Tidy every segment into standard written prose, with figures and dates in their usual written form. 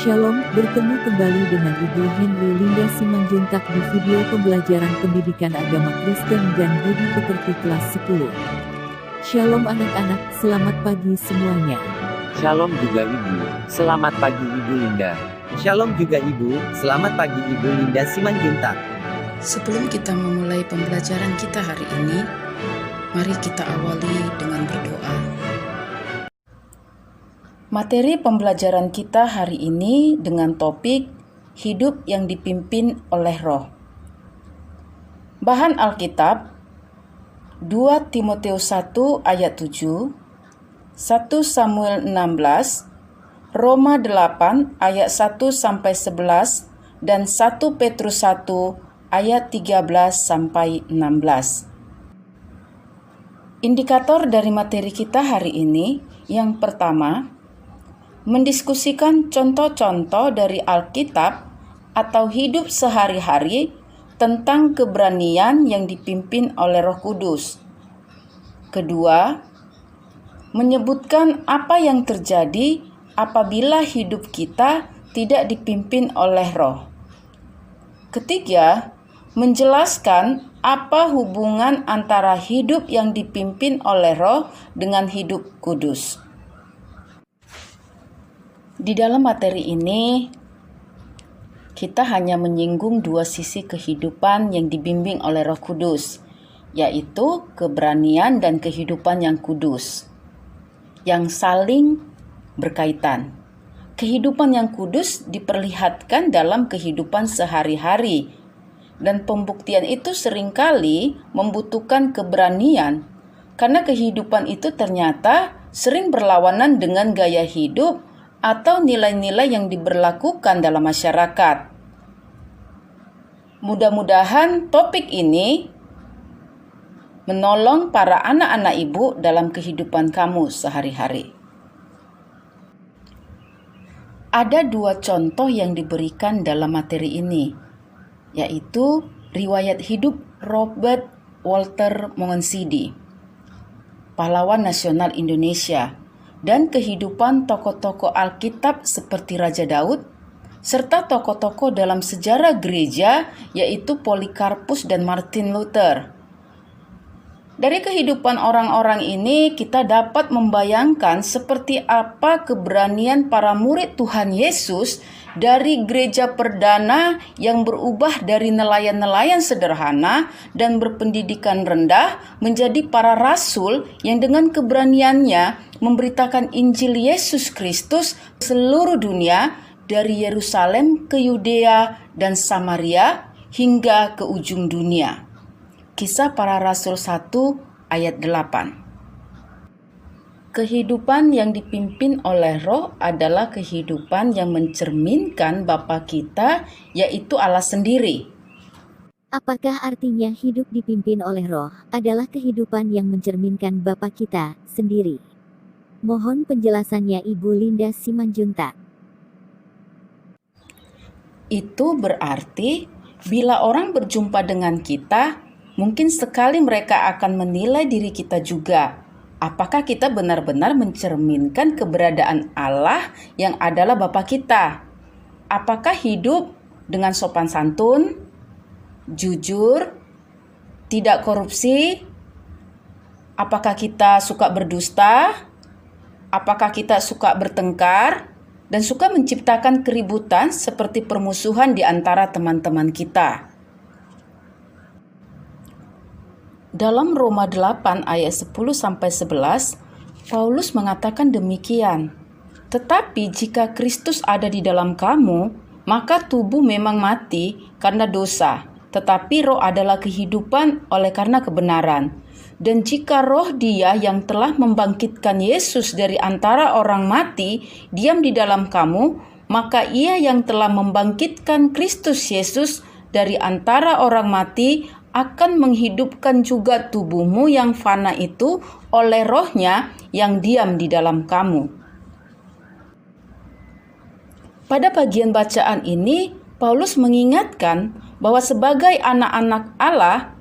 Shalom, bertemu kembali dengan Ibu Henry Linda Simanjuntak di video pembelajaran pendidikan agama Kristen dan budi pekerti kelas 10. Shalom anak-anak, selamat pagi semuanya. Shalom juga Ibu, selamat pagi Ibu Linda. Shalom juga Ibu, selamat pagi Ibu Linda Simanjuntak. Sebelum kita memulai pembelajaran kita hari ini, mari kita awali dengan berdoa. Materi pembelajaran kita hari ini dengan topik hidup yang dipimpin oleh Roh. Bahan Alkitab 2 Timotius 1 ayat 7, 1 Samuel 16, Roma 8 ayat 1 sampai 11 dan 1 Petrus 1 ayat 13 sampai 16. Indikator dari materi kita hari ini yang pertama, mendiskusikan contoh-contoh dari Alkitab atau hidup sehari-hari tentang keberanian yang dipimpin oleh Roh Kudus. Kedua, menyebutkan apa yang terjadi apabila hidup kita tidak dipimpin oleh Roh. Ketiga, menjelaskan apa hubungan antara hidup yang dipimpin oleh Roh dengan hidup kudus. Di dalam materi ini, kita hanya menyinggung dua sisi kehidupan yang dibimbing oleh Roh Kudus, yaitu keberanian dan kehidupan yang kudus, yang saling berkaitan. Kehidupan yang kudus diperlihatkan dalam kehidupan sehari-hari, dan pembuktian itu seringkali membutuhkan keberanian, karena kehidupan itu ternyata sering berlawanan dengan gaya hidup atau nilai-nilai yang diberlakukan dalam masyarakat. Mudah-mudahan topik ini menolong para anak-anak ibu dalam kehidupan kamu sehari-hari. Ada dua contoh yang diberikan dalam materi ini, yaitu riwayat hidup Robert Walter Mongensidi, pahlawan nasional Indonesia, dan kehidupan tokoh-tokoh Alkitab seperti Raja Daud, serta tokoh-tokoh dalam sejarah gereja yaitu Polikarpus dan Martin Luther. Dari kehidupan orang-orang ini kita dapat membayangkan seperti apa keberanian para murid Tuhan Yesus dari gereja perdana yang berubah dari nelayan-nelayan sederhana dan berpendidikan rendah menjadi para rasul yang dengan keberaniannya memberitakan Injil Yesus Kristus seluruh dunia dari Yerusalem ke Yudea dan Samaria hingga ke ujung dunia. Kisah Para Rasul 1 ayat 8. Kehidupan yang dipimpin oleh Roh adalah kehidupan yang mencerminkan Bapa kita, yaitu Allah sendiri. Apakah artinya hidup dipimpin oleh Roh adalah kehidupan yang mencerminkan Bapa kita sendiri? Mohon penjelasannya Ibu Linda Simanjuntak. Itu berarti bila orang berjumpa dengan kita, mungkin sekali mereka akan menilai diri kita juga. Apakah kita benar-benar mencerminkan keberadaan Allah yang adalah Bapa kita? Apakah hidup dengan sopan santun, jujur, tidak korupsi? Apakah kita suka berdusta? Apakah kita suka bertengkar dan suka menciptakan keributan seperti permusuhan di antara teman-teman kita? Dalam Roma 8 ayat 10-11, Paulus mengatakan demikian. Tetapi jika Kristus ada di dalam kamu, maka tubuh memang mati karena dosa, tetapi roh adalah kehidupan oleh karena kebenaran. Dan jika roh Dia yang telah membangkitkan Yesus dari antara orang mati diam di dalam kamu, maka Ia yang telah membangkitkan Kristus Yesus dari antara orang mati akan menghidupkan juga tubuhmu yang fana itu oleh Roh-Nya yang diam di dalam kamu. Pada bagian bacaan ini, Paulus mengingatkan bahwa sebagai anak-anak Allah,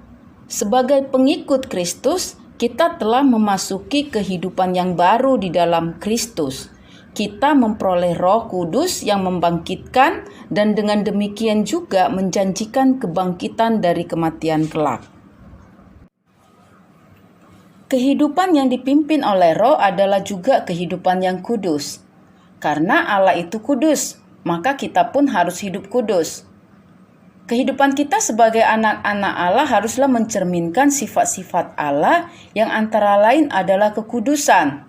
sebagai pengikut Kristus, kita telah memasuki kehidupan yang baru di dalam Kristus. kita memperoleh Roh Kudus yang membangkitkan dan dengan demikian juga menjanjikan kebangkitan dari kematian kelak. Kehidupan yang dipimpin oleh Roh adalah juga kehidupan yang kudus. Karena Allah itu kudus, maka kita pun harus hidup kudus. Kehidupan kita sebagai anak-anak Allah haruslah mencerminkan sifat-sifat Allah yang antara lain adalah kekudusan.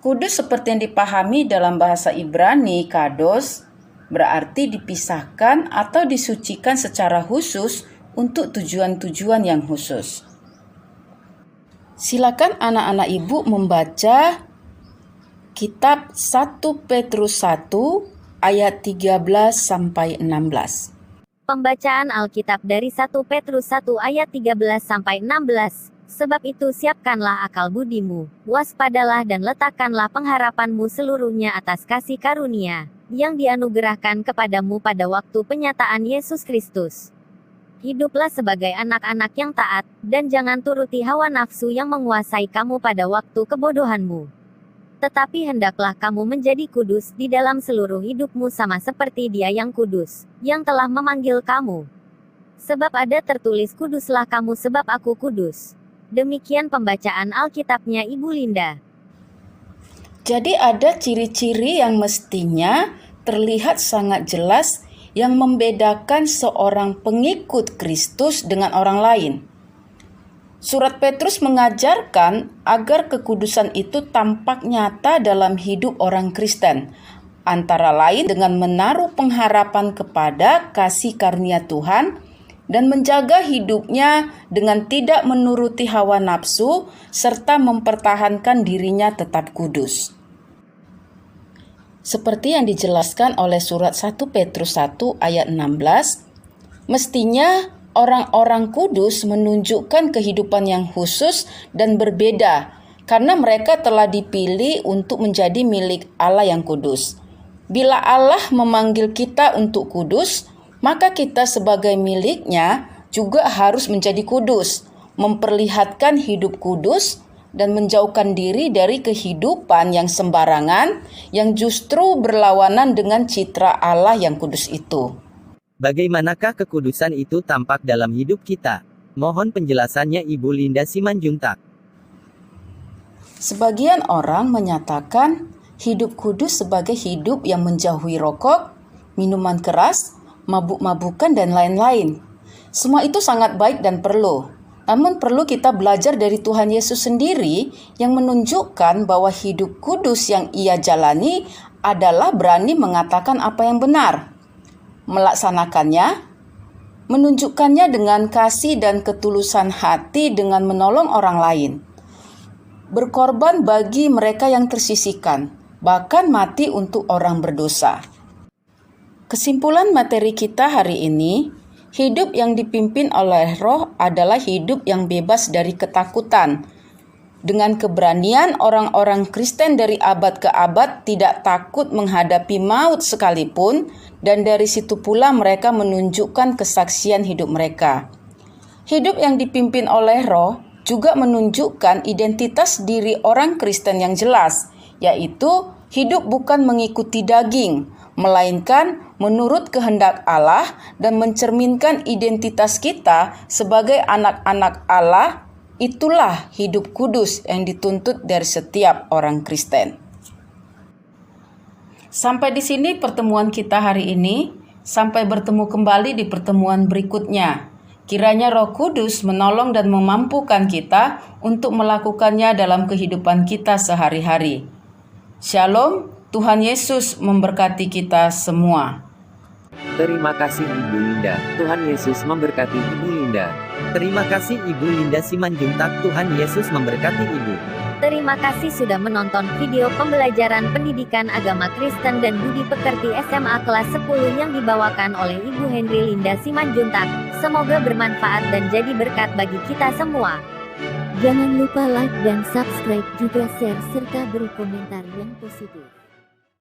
Kudus seperti yang dipahami dalam bahasa Ibrani, kados, berarti dipisahkan atau disucikan secara khusus untuk tujuan-tujuan yang khusus. Silakan anak-anak ibu membaca kitab 1 Petrus 1 ayat 13 sampai 16. Pembacaan Alkitab dari 1 Petrus 1 ayat 13 sampai 16. Sebab itu siapkanlah akal budimu, waspadalah dan letakkanlah pengharapanmu seluruhnya atas kasih karunia, yang dianugerahkan kepadamu pada waktu penyataan Yesus Kristus. Hiduplah sebagai anak-anak yang taat, dan jangan turuti hawa nafsu yang menguasai kamu pada waktu kebodohanmu. Tetapi hendaklah kamu menjadi kudus di dalam seluruh hidupmu sama seperti Dia yang kudus, yang telah memanggil kamu. Sebab ada tertulis kuduslah kamu sebab aku kudus. Demikian pembacaan Alkitabnya Ibu Linda. Jadi ada ciri-ciri yang mestinya terlihat sangat jelas yang membedakan seorang pengikut Kristus dengan orang lain. Surat Petrus mengajarkan agar kekudusan itu tampak nyata dalam hidup orang Kristen, antara lain dengan menaruh pengharapan kepada kasih karunia Tuhan dan menjaga hidupnya dengan tidak menuruti hawa nafsu serta mempertahankan dirinya tetap kudus. Seperti yang dijelaskan oleh surat 1 Petrus 1 ayat 16, mestinya orang-orang kudus menunjukkan kehidupan yang khusus dan berbeda karena mereka telah dipilih untuk menjadi milik Allah yang kudus. Bila Allah memanggil kita untuk kudus, maka kita sebagai miliknya juga harus menjadi kudus, memperlihatkan hidup kudus, dan menjauhkan diri dari kehidupan yang sembarangan yang justru berlawanan dengan citra Allah yang kudus itu. Bagaimanakah kekudusan itu tampak dalam hidup kita? Mohon penjelasannya Ibu Linda Simanjuntak. Sebagian orang menyatakan hidup kudus sebagai hidup yang menjauhi rokok, minuman keras, mabuk-mabukan, dan lain-lain. Semua itu sangat baik dan perlu. Namun perlu kita belajar dari Tuhan Yesus sendiri yang menunjukkan bahwa hidup kudus yang Ia jalani adalah berani mengatakan apa yang benar, melaksanakannya, menunjukkannya dengan kasih dan ketulusan hati dengan menolong orang lain, berkorban bagi mereka yang tersisihkan, bahkan mati untuk orang berdosa. Kesimpulan materi kita hari ini, hidup yang dipimpin oleh Roh adalah hidup yang bebas dari ketakutan. Dengan keberanian, orang-orang Kristen dari abad ke abad tidak takut menghadapi maut sekalipun, dan dari situ pula mereka menunjukkan kesaksian hidup mereka. Hidup yang dipimpin oleh Roh juga menunjukkan identitas diri orang Kristen yang jelas, yaitu hidup bukan mengikuti daging, melainkan menurut kehendak Allah dan mencerminkan identitas kita sebagai anak-anak Allah. Itulah hidup kudus yang dituntut dari setiap orang Kristen. Sampai di sini pertemuan kita hari ini. Sampai bertemu kembali di pertemuan berikutnya. Kiranya Roh Kudus menolong dan memampukan kita untuk melakukannya dalam kehidupan kita sehari-hari. Shalom. Tuhan Yesus memberkati kita semua. Terima kasih Ibu Linda. Tuhan Yesus memberkati Ibu Linda. Terima kasih Ibu Linda Simanjuntak. Tuhan Yesus memberkati Ibu. Terima kasih sudah menonton video pembelajaran pendidikan agama Kristen dan budi pekerti SMA kelas 10 yang dibawakan oleh Ibu Henry Linda Simanjuntak. Semoga bermanfaat dan jadi berkat bagi kita semua. Jangan lupa like dan subscribe juga share serta beri komentar yang positif.